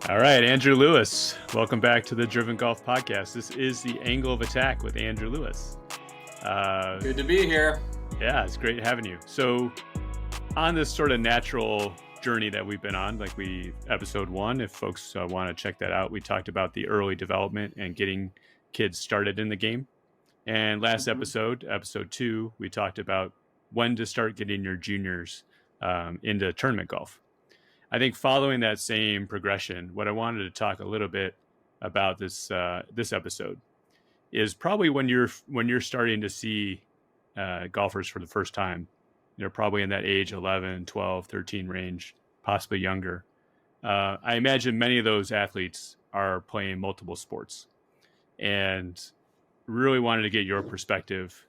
All right, Andrew Lewis. Welcome back to the Driven Golf Podcast. This is the Angle of Attack with Andrew Lewis. Good to be here. Yeah, it's great having you. So, on this sort of natural journey that we've been on, episode 1, if folks want to check that out, we talked about the early development and getting kids started in the game. And last episode 2, we talked about when to start getting your juniors into tournament golf. I think following that same progression, what I wanted to talk a little bit about this episode is probably when you're starting to see golfers for the first time. They're probably in that age 11, 12, 13 range, possibly younger. I imagine many of those athletes are playing multiple sports, and really wanted to get your perspective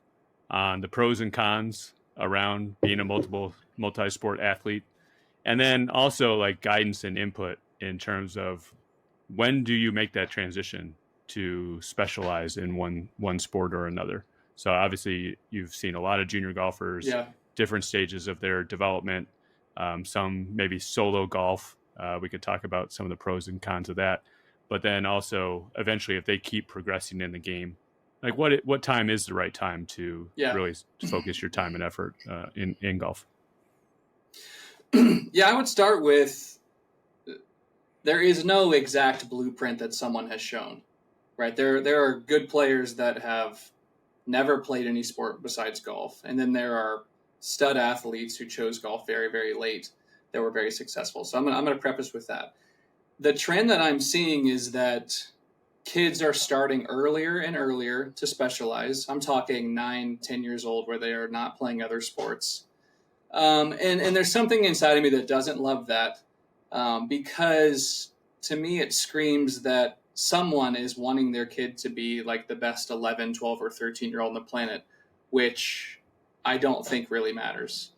on the pros and cons around being a multi-sport athlete. And then also like guidance and input in terms of when do you make that transition to specialize in one sport or another. So obviously you've seen a lot of junior golfers, different stages of their development, some maybe solo golf. We could talk about some of the pros and cons of that. But then also eventually if they keep progressing in the game, like what time is the right time to really focus your time and effort in golf? I would start with there is no exact blueprint that someone has shown, right? There are good players that have never played any sport besides golf. And then there are stud athletes who chose golf very, very late that were very successful. So I'm going to preface with that. The trend that I'm seeing is that kids are starting earlier and earlier to specialize. I'm talking 9, 10 years old where they are not playing other sports. And there's something inside of me that doesn't love that because to me it screams that someone is wanting their kid to be like the best 11, 12, or 13-year-old on the planet, which I don't think really matters.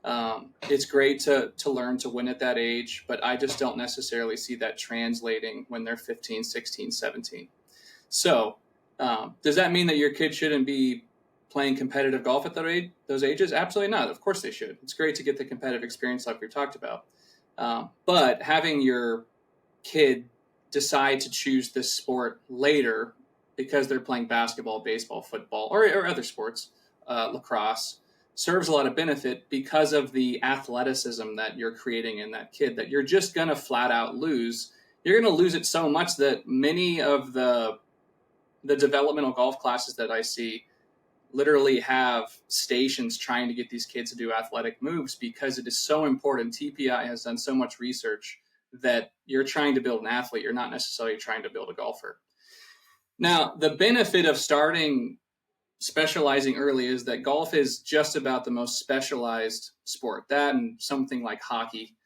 It's great to learn to win at that age, but I just don't necessarily see that translating when they're 15, 16, 17. So does that mean that your kid shouldn't be playing competitive golf at those ages? Absolutely not. Of course they should. It's great to get the competitive experience like we talked about. But having your kid decide to choose this sport later because they're playing basketball, baseball, football, or other sports, lacrosse, serves a lot of benefit because of the athleticism that you're creating in that kid that you're just going to flat out lose. You're going to lose it so much that many of the developmental golf classes that I see literally have stations trying to get these kids to do athletic moves because it is so important. TPI has done so much research that you're trying to build an athlete. You're not necessarily trying to build a golfer. Now, the benefit of specializing early is that golf is just about the most specialized sport, that and something like hockey,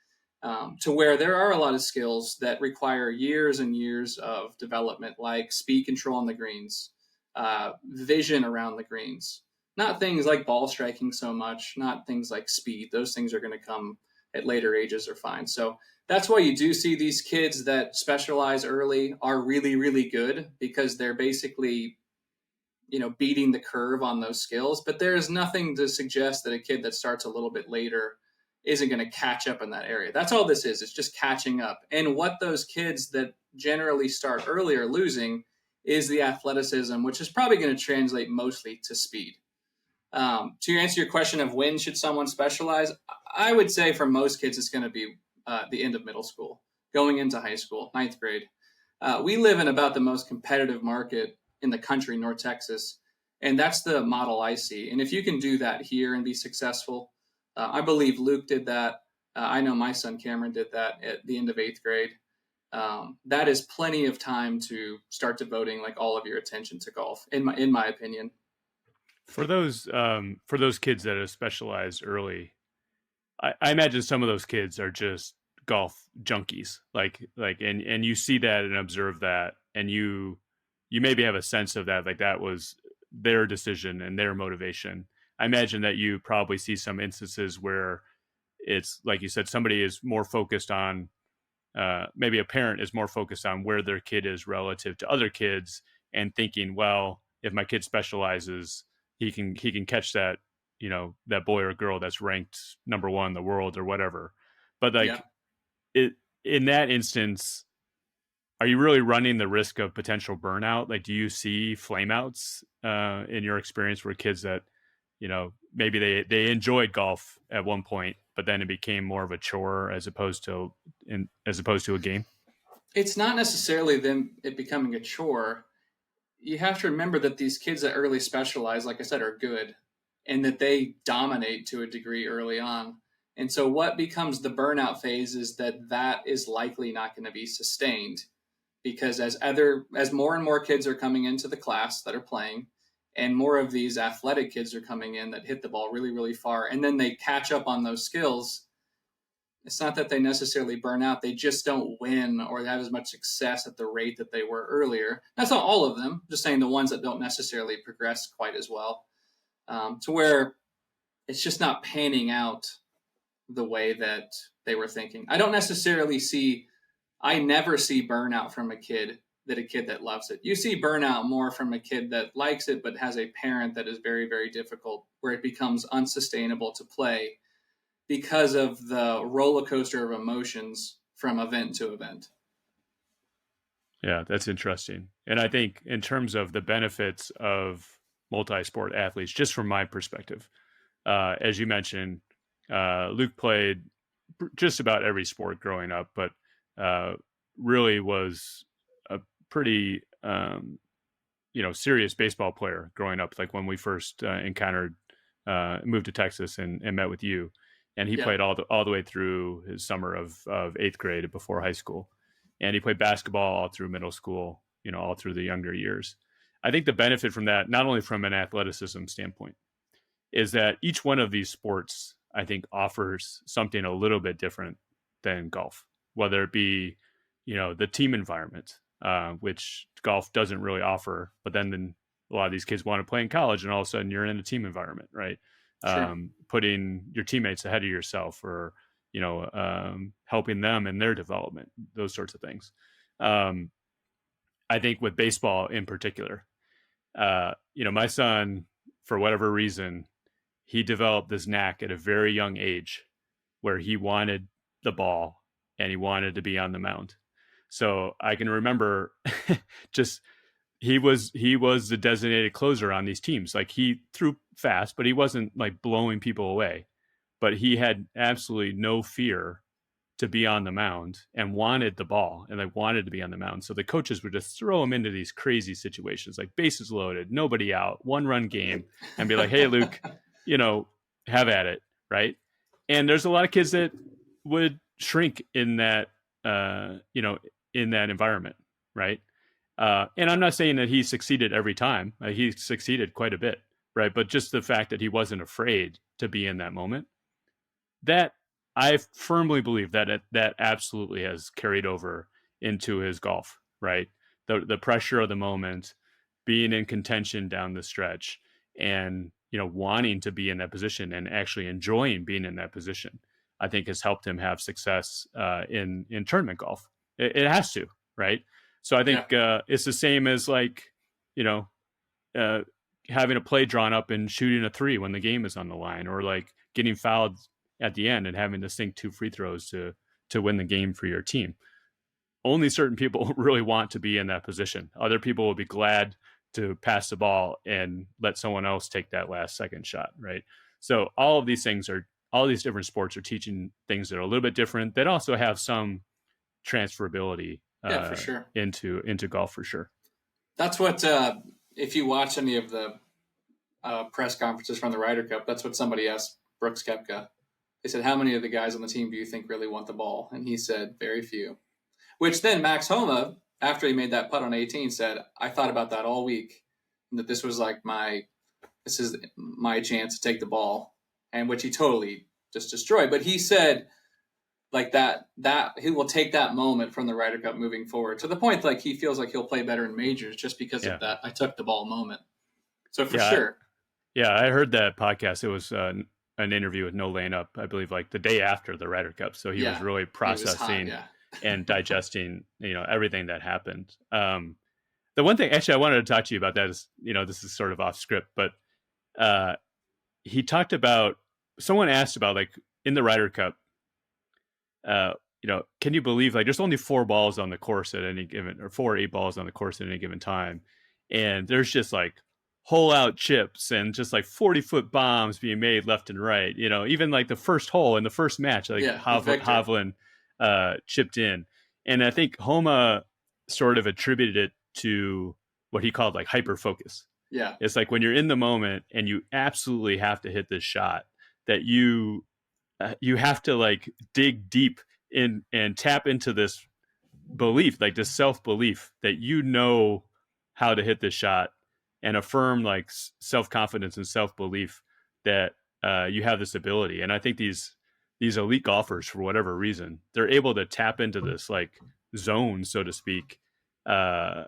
to where there are a lot of skills that require years and years of development, like speed control on the greens, vision around the greens, not things like ball striking so much, not things like speed. Those things are going to come at later ages are fine. So that's why you do see these kids that specialize early are really, really good because they're basically, beating the curve on those skills. But there is nothing to suggest that a kid that starts a little bit later isn't going to catch up in that area. That's all this is. It's just catching up. And what those kids that generally start early are losing is the athleticism, which is probably going to translate mostly to speed. To answer your question of when should someone specialize, I would say for most kids, it's going to be the end of middle school, going into high school, 9th grade. We live in about the most competitive market in the country, North Texas, and that's the model I see. And if you can do that here and be successful, I believe Luke did that. I know my son Cameron did that at the end of 8th grade. That is plenty of time to start devoting like all of your attention to golf, in my opinion. For those kids that are specialized early, I imagine some of those kids are just golf junkies, and you see that and observe that, and you maybe have a sense of that, like that was their decision and their motivation. I imagine that you probably see some instances where it's like you said, somebody is more focused on maybe a parent is more focused on where their kid is relative to other kids and thinking, well, if my kid specializes, he can catch that, that boy or girl that's ranked number 1 in the world or whatever. But in that instance, are you really running the risk of potential burnout? Like, do you see flameouts in your experience where kids that, maybe they enjoyed golf at one point, but then it became more of a chore as opposed to a game? It's not necessarily them it becoming a chore. You have to remember that these kids that early specialize, like I said, are good, and that they dominate to a degree early on. And so what becomes the burnout phase is that is likely not going to be sustained, because as more and more kids are coming into the class that are playing, and more of these athletic kids are coming in that hit the ball really, really far, and then they catch up on those skills. It's not that they necessarily burn out, they just don't win or have as much success at the rate that they were earlier. That's not all of them, I'm just saying the ones that don't necessarily progress quite as well, to where it's just not panning out the way that they were thinking. I never see burnout from a kid that loves it. You see burnout more from a kid that likes it but has a parent that is very, very difficult, where it becomes unsustainable to play because of the roller coaster of emotions from event to event. Yeah, that's interesting. And I think in terms of the benefits of multi-sport athletes, just from my perspective, as you mentioned, Luke played just about every sport growing up, but uh, really was a pretty serious baseball player growing up. Like when we first moved to Texas and met with you, and he Yeah. played all the way through his summer of eighth grade before high school, and he played basketball all through middle school, all through the younger years. I think the benefit from that, not only from an athleticism standpoint, is that each one of these sports, I think, offers something a little bit different than golf, whether it be, the team environment, which golf doesn't really offer. But then a lot of these kids want to play in college, and all of a sudden you're in a team environment, right? Sure. Putting your teammates ahead of yourself, or helping them in their development, those sorts of things. I think with baseball in particular, my son, for whatever reason, he developed this knack at a very young age where he wanted the ball and he wanted to be on the mound. So I can remember just he was the designated closer on these teams. Like, he threw fast, but he wasn't like blowing people away. But he had absolutely no fear to be on the mound and wanted the ball and like wanted to be on the mound. So the coaches would just throw him into these crazy situations, like bases loaded, nobody out, 1-run game, and be like, "Hey, Luke, you know, have at it," right? And there's a lot of kids that would shrink in that, in that environment, right? And I'm not saying that he succeeded every time. He succeeded quite a bit, right? But just the fact that he wasn't afraid to be in that moment, that I firmly believe that that absolutely has carried over into his golf, right? The pressure of the moment, being in contention down the stretch, and wanting to be in that position and actually enjoying being in that position, I think has helped him have success in tournament golf. It has to, right? So I Yeah. think it's the same as like, you know, uh, having a play drawn up and shooting a three when the game is on the line, or like getting fouled at the end and having to sink 2 free throws to win the game for your team. Only certain people really want to be in that position. Other people will be glad to pass the ball and let someone else take that last second shot, right? So all these different sports are teaching things that are a little bit different, that also have some transferability Yeah, for sure. into golf for sure. That's what, if you watch any of the press conferences from the Ryder Cup, that's what somebody asked Brooks Koepka. They said, "How many of the guys on the team do you think really want the ball?" And he said, "Very few." Which then Max Homa, after he made that putt on 18, said, "I thought about that all week, and that this was like this is my chance to take the ball," and which he totally just destroyed. But he said, like that he will take that moment from the Ryder Cup moving forward, to the point like he feels like he'll play better in majors just because Yeah, of that "I took the ball" moment. So for yeah, sure. yeah. I heard that podcast. It was an interview with No Lane Up, I believe, like the day after the Ryder Cup. So he was Yeah, really he was hot. processing Yeah. and digesting, everything that happened. The one thing, actually, I wanted to talk to you about that is, this is sort of off script, but uh, he talked about, someone asked about, like, in the Ryder Cup, can you believe like there's only 4 balls on the course at any given, or 4 or 8 balls on the course at any given time, and there's just like hole out chips and just like 40-foot bombs being made left and right. Even like the first hole in the first match, like Yeah, with Victor. Hovland chipped in, and I think Homa sort of attributed it to what he called like hyper focus. Yeah. It's like when you're in the moment and you absolutely have to hit this shot, that you have to like dig deep in and tap into this belief, like this self belief that how to hit this shot, and affirm like self confidence and self belief that you have this ability. And I think these elite golfers, for whatever reason, they're able to tap into this like zone, so to speak, and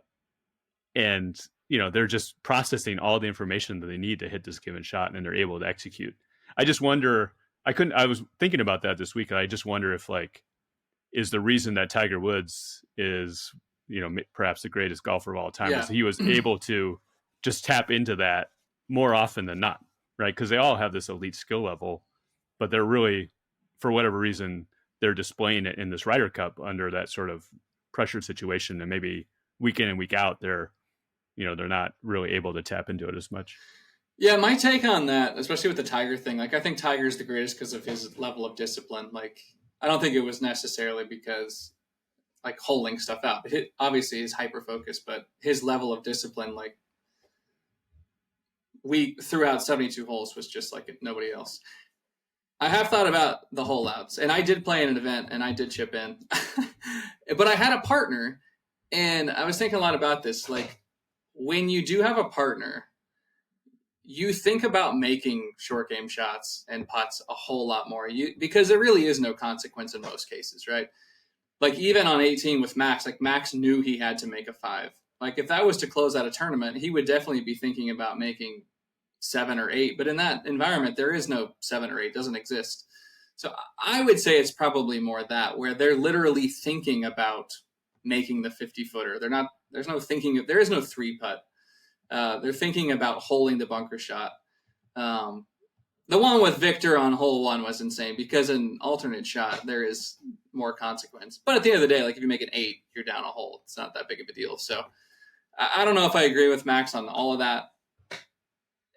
they're just processing all the information that they need to hit this given shot, and they're able to execute. I just wonder. I was thinking about that this week. And I just wonder if like is the reason that Tiger Woods is perhaps the greatest golfer of all time, is Yeah. he was able to just tap into that more often than not, right? Because they all have this elite skill level, but they're really, for whatever reason, they're displaying it in this Ryder Cup under that sort of pressure situation, and maybe week in and week out they're not really able to tap into it as much. Yeah, my take on that, especially with the Tiger thing, like I think Tiger's the greatest because of his level of discipline. Like I don't think it was necessarily because like holding stuff out. Obviously, he's hyper focused, but his level of discipline, like we throughout 72 holes, was just like nobody else. I have thought about the hole outs, and I did play in an event, and I did chip in, but I had a partner, and I was thinking a lot about this. Like when you do have a partner, you think about making short game shots and putts a whole lot more. Because there really is no consequence in most cases, right? Like even on 18 with Max, like Max knew he had to make a 5. Like if that was to close out a tournament, he would definitely be thinking about making 7 or 8. But in that environment, there is no 7 or 8; it doesn't exist. So I would say it's probably more that, where they're literally thinking about making the 50-footer. They're not. There's no thinking. There is no 3-putt. They're thinking about holding the bunker shot. The one with Victor on hole 1 was insane because an alternate shot, there is more consequence. But at the end of the day, like if you make an 8, you're down a hole. It's not that big of a deal. So I don't know if I agree with Max on all of that.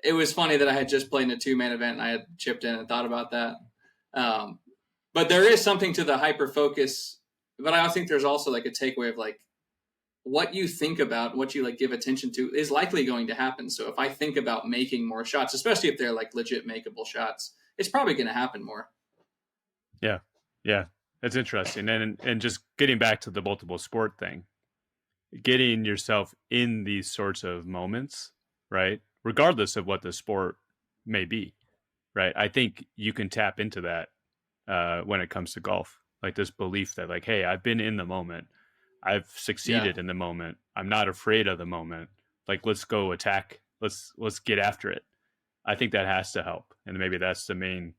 It was funny that I had just played in a 2-man event and I had chipped in and thought about that. But there is something to the hyper focus. But I think there's also like a takeaway of like, what you think about, what you like give attention to, is likely going to happen. So if I think about making more shots, especially if they're like legit makeable shots, it's probably going to happen more. Yeah, that's interesting. And just getting back to the multiple sport thing, getting yourself in these sorts of moments, right? Regardless of what the sport may be, right? I think you can tap into that when it comes to golf, like this belief that like, hey, I've been in the moment. I've succeeded in the moment. I'm not afraid of the moment. Like, let's go attack. Let's get after it. I think that has to help. And maybe that's the main,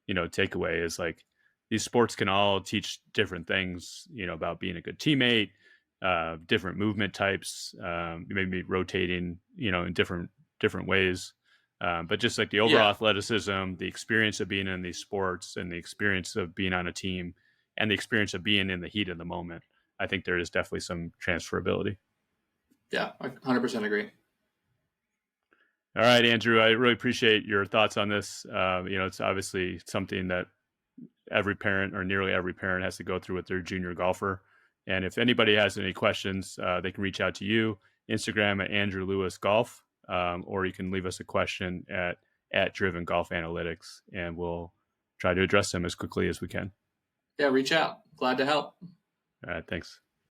takeaway is like these sports can all teach different things, about being a good teammate, different movement types, maybe rotating, in different ways. But just like the overall athleticism, the experience of being in these sports and the experience of being on a team and the experience of being in the heat of the moment, I think there is definitely some transferability. Yeah, I 100% agree. All right, Andrew, I really appreciate your thoughts on this. It's obviously something that every parent or nearly every parent has to go through with their junior golfer. And if anybody has any questions, they can reach out to you, Instagram at Andrew Lewis Golf, or you can leave us a question at Driven Golf Analytics, and we'll try to address them as quickly as we can. Yeah, reach out. Glad to help. All right, thanks.